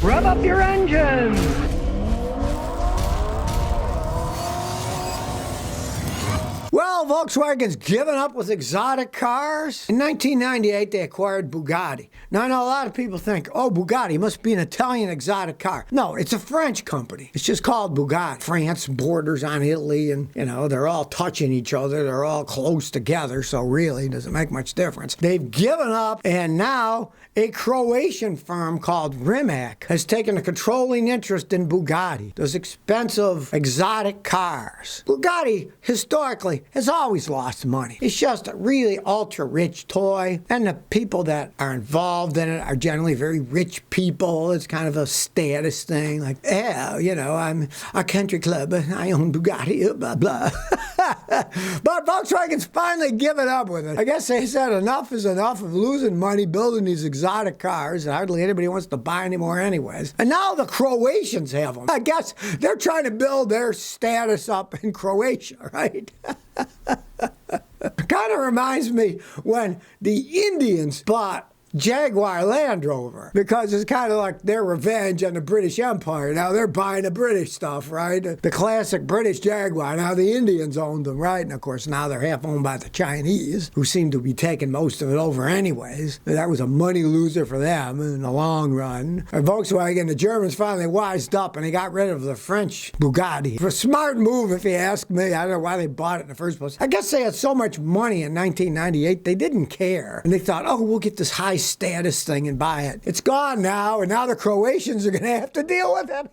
Rev up your engines! Well, Volkswagen's given up with exotic cars. In 1998, they acquired Bugatti. Now, I know a lot of people think, oh, Bugatti must be an Italian exotic car. No, it's a French company. It's just called Bugatti. France borders on Italy, and, you know, they're all touching each other. They're all close together, so really, it doesn't make much difference. They've given up, and now a Croatian firm called Rimac has taken a controlling interest in Bugatti, those expensive, exotic cars. Bugatti, historically, has always lost money. It's just a really ultra-rich toy, and the people that are involved in it are generally very rich people. It's kind of a status thing, like, yeah, you know, I'm a country club, I own Bugatti, blah, blah. But Volkswagen's finally given up with it. I guess they said enough is enough of losing money building these exotic cars that hardly anybody wants to buy anymore anyways. And now the Croatians have them. I guess they're trying to build their status up in Croatia, right? Kind of reminds me when the Indians bought Jaguar Land Rover, because it's kind of like their revenge on the British Empire. Now they're buying the British stuff, right? The classic British Jaguar. Now the Indians owned them, right? And of course now they're half owned by the Chinese, who seem to be taking most of it over anyways. That was a money loser for them in the long run. And Volkswagen, the Germans finally wised up and they got rid of the French Bugatti. A smart move, if you ask me. I don't know why they bought it in the first place. I guess they had so much money in 1998 they didn't care. And they thought, oh, we'll get this high status thing and buy it. It's gone now, and now the Croatians are going to have to deal with it.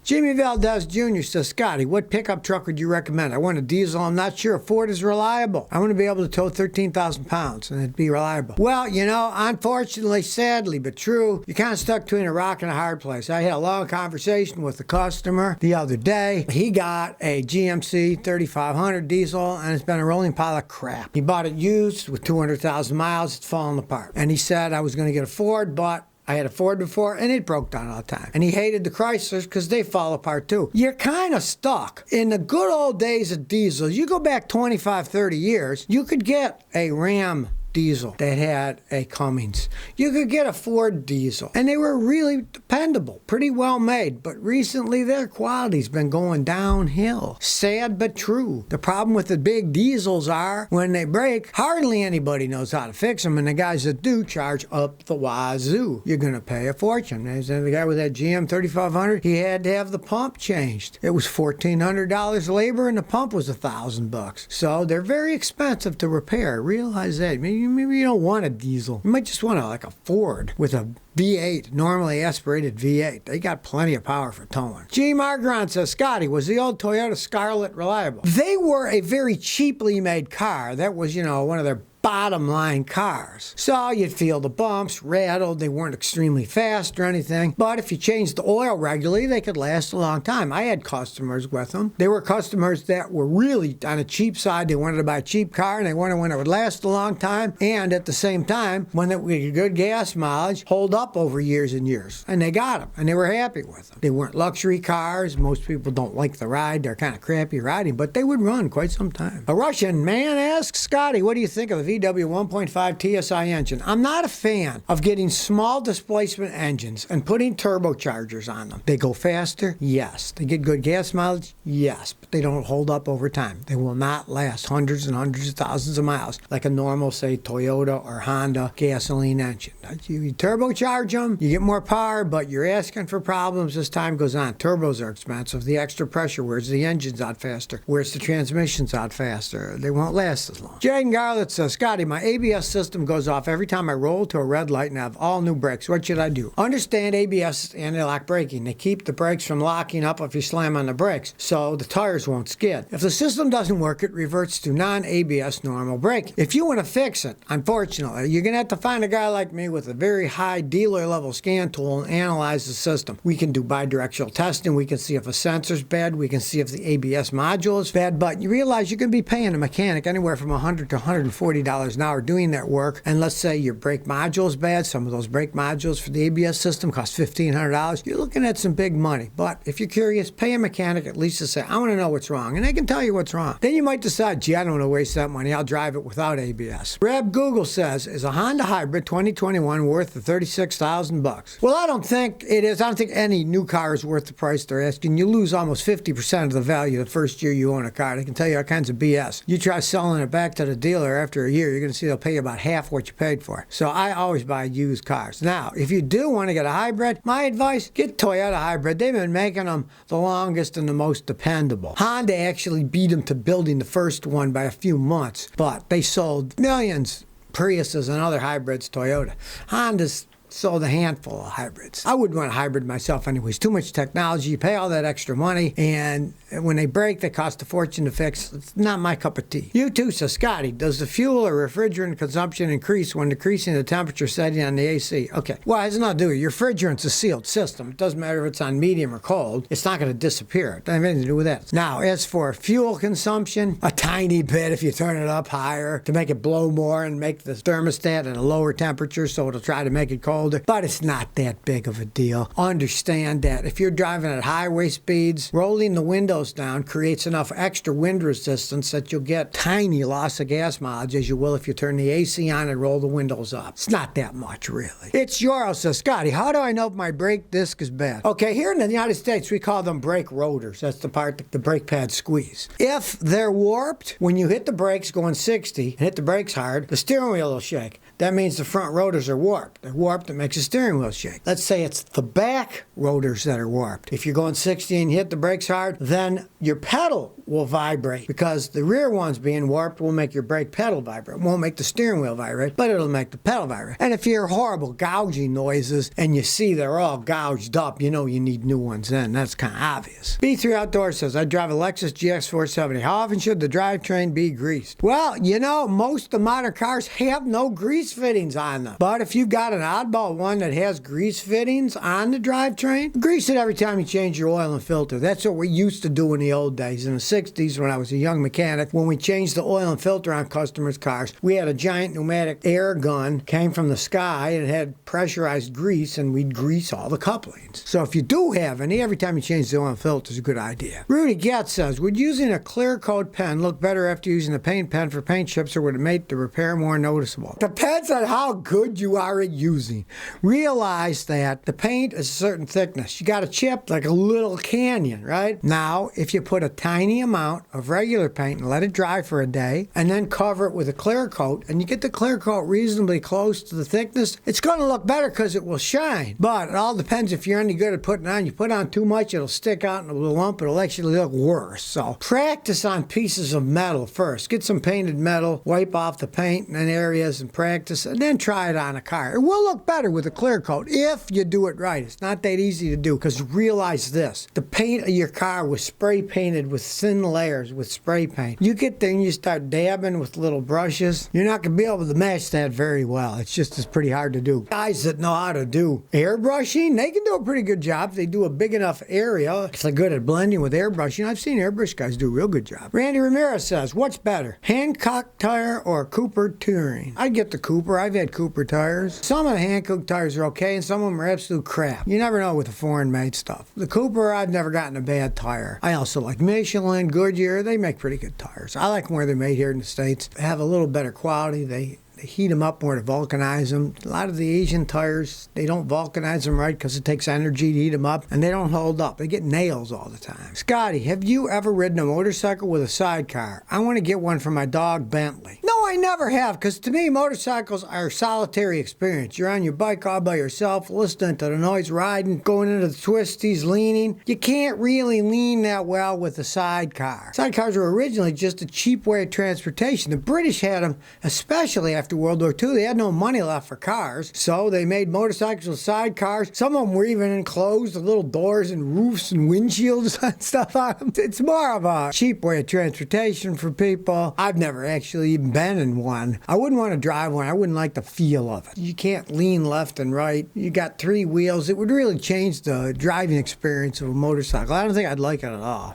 Jimmy Valdez Jr. says, Scotty, what pickup truck would you recommend? I want a diesel. I'm not sure a Ford is reliable. I want to be able to tow 13,000 pounds and it'd be reliable. Well, you know, unfortunately, sadly, but true, you're kind of stuck between a rock and a hard place. I had a long conversation with a customer the other day. He got a GMC 3500 diesel and it's been a rolling pile of crap. He bought it used with 200,000 miles. It's falling apart. And he said I was going to get a Ford, but I had a Ford before, and it broke down all the time. And he hated the Chryslers because they fall apart, too. You're kind of stuck. In the good old days of diesels, you go back 25, 30 years, you could get a Ram diesel that had a Cummins. You could get a Ford diesel, and they were really dependable, pretty well made, but recently their quality's been going downhill. Sad but true. The problem with the big diesels are, when they break, hardly anybody knows how to fix them, and the guys that do charge up the wazoo. You're going to pay a fortune. There's the guy with that GM 3500, he had to have the pump changed. It was $1,400 labor, and the pump was $1,000. So they're very expensive to repair. Realize that. Maybe you don't want a diesel. You might just want like a Ford with a V8, normally aspirated V8. They got plenty of power for towing. G. Margron says, Scotty, was the old Toyota Scarlet reliable? They were a very cheaply made car. That was, you know, one of their bottom line cars. So you'd feel the bumps, rattled, they weren't extremely fast or anything, but if you changed the oil regularly, they could last a long time. I had customers with them. They were customers that were really on a cheap side. They wanted to buy a cheap car and they wanted one that would last a long time, and at the same time, when it would good gas mileage, hold up over years and years. And they got them, and they were happy with them. They weren't luxury cars. Most people don't like the ride. They're kind of crappy riding, but they would run quite some time. A Russian man asks, Scotty, what do you think of the VW 1.5 TSI engine? I'm not a fan of getting small displacement engines and putting turbochargers on them. They go faster? Yes. They get good gas mileage? Yes. But they don't hold up over time. They will not last hundreds and hundreds of thousands of miles like a normal, say, Toyota or Honda gasoline engine. You turbocharge them, you get more power, but you're asking for problems as time goes on. Turbos are expensive. The extra pressure wears the engines out faster, wears the transmissions out faster. They won't last as long. Jaden Garlett says, Scotty, my ABS system goes off every time I roll to a red light and have all new brakes. What should I do? Understand ABS is anti-lock braking. They keep the brakes from locking up if you slam on the brakes, so the tires won't skid. If the system doesn't work, it reverts to non-ABS normal braking. If you want to fix it, unfortunately, you're going to have to find a guy like me with a very high dealer-level scan tool and analyze the system. We can do bidirectional testing. We can see if a sensor's bad. We can see if the ABS module is bad, but you realize you can be paying a mechanic anywhere from $100 to $140 $15 an hour doing that work, and let's say your brake module is bad, some of those brake modules for the ABS system cost $1,500, you're looking at some big money. But if you're curious, pay a mechanic at least to say, I want to know what's wrong, and they can tell you what's wrong. Then you might decide, gee, I don't want to waste that money, I'll drive it without ABS. Reb Google says, is a Honda Hybrid 2021 worth the $36,000? Well, I don't think it is. I don't think any new car is worth the price they're asking. You lose almost 50% of the value the first year you own a car. They can tell you all kinds of BS. You try selling it back to the dealer after a year, you're going to see they'll pay you about half what you paid for it. So I always buy used cars. Now, if you do want to get a hybrid, my advice, get Toyota Hybrid. They've been making them the longest and the most dependable. Honda actually beat them to building the first one by a few months, but they sold millions Priuses and other hybrids, Toyota. Honda's sold a handful of hybrids. I wouldn't want a hybrid myself anyways. Too much technology. You pay all that extra money, and when they break, they cost a fortune to fix. It's not my cup of tea. You too, says Scotty. Does the fuel or refrigerant consumption increase when decreasing the temperature setting on the AC? Okay. Well, it has nothing to do with it. Your refrigerant's a sealed system. It doesn't matter if it's on medium or cold. It's not going to disappear. It doesn't have anything to do with that. Now, as for fuel consumption, a tiny bit if you turn it up higher to make it blow more and make the thermostat at a lower temperature so it'll try to make it cold. But it's not that big of a deal. Understand that if you're driving at highway speeds, rolling the windows down creates enough extra wind resistance that you'll get tiny loss of gas mileage as you will if you turn the AC on and roll the windows up. It's not that much, really. It's Yoro, says Scotty. How do I know if my brake disc is bad? Okay, here in the United States, we call them brake rotors. That's the part that the brake pads squeeze. If they're warped, when you hit the brakes going 60 and hit the brakes hard, the steering wheel will shake. That means the front rotors are warped. They're warped, it makes the steering wheel shake. Let's say it's the back rotors that are warped. If you're going 60 and you hit the brakes hard, then your pedal will vibrate because the rear ones being warped will make your brake pedal vibrate. It won't make the steering wheel vibrate, but it'll make the pedal vibrate. And if you hear horrible gouging noises and you see they're all gouged up, you know you need new ones then. That's kind of obvious. B3 Outdoors says, I drive a Lexus GX 470. How often should the drivetrain be greased? Well, you know, most of the modern cars have no grease fittings on them. But if you've got an oddball one that has grease fittings on the drivetrain, grease it every time you change your oil and filter. That's what we used to do in the old days. In the 60s, when I was a young mechanic, when we changed the oil and filter on customers' cars, we had a giant pneumatic air gun, came from the sky, and it had pressurized grease, and we'd grease all the couplings. So if you do have any, every time you change the oil and filter is a good idea. Rudy Getz says, would using a clear coat pen look better after using a paint pen for paint chips, or would it make the repair more noticeable? Depends on how good you are at using. Realize that the paint is a certain thickness. You got a chip like a little canyon, right? Now, if you put a tiny amount of regular paint and let it dry for a day, and then cover it with a clear coat, and you get the clear coat reasonably close to the thickness, it's going to look better because it will shine. But it all depends if you're any good at putting on. You put on too much, it'll stick out in a little lump. It'll actually look worse. So practice on pieces of metal first. Get some painted metal, wipe off the paint in areas and practice, and then try it on a car. It will look better with a clear coat if you do it right. It's not that easy to do because realize this. The paint of your car was spray painted with thin layers with spray paint. You get there and you start dabbing with little brushes, you're not going to be able to match that very well. It's pretty hard to do. Guys that know how to do airbrushing, they can do a pretty good job. If they do a big enough area, if they're good at blending with airbrushing. I've seen airbrush guys do a real good job. Randy Ramirez says, what's better, Hankook tire or Cooper touring? I'd get the Cooper. I've had Cooper tires. Some of the Hankook tires are okay and some of them are absolute crap. You never know with the foreign made stuff. The Cooper, I've never gotten a bad tire. I also like Michelin, Goodyear. They make pretty good tires. I like them where they're made here in the States. They have a little better quality. They heat them up more to vulcanize them. A lot of the Asian tires, they don't vulcanize them right because it takes energy to heat them up, and they don't hold up. They get nails all the time. Scotty, have you ever ridden a motorcycle with a sidecar? I want to get one for my dog, Bentley. No, I never have, because to me, motorcycles are a solitary experience. You're on your bike all by yourself, listening to the noise, riding, going into the twisties, leaning. You can't really lean that well with a sidecar. Sidecars were originally just a cheap way of transportation. The British had them, especially after World War II. They had no money left for cars, so they made motorcycles with sidecars. Some of them were even enclosed with little doors and roofs and windshields and stuff on them. It's more of a cheap way of transportation for people. I've never actually even been in one. I wouldn't want to drive one. I wouldn't like the feel of it. You can't lean left and right. You got three wheels. It would really change the driving experience of a motorcycle. I don't think I'd like it at all.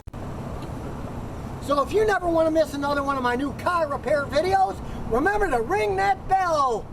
So if you never want to miss another one of my new car repair videos, Remember to ring that bell.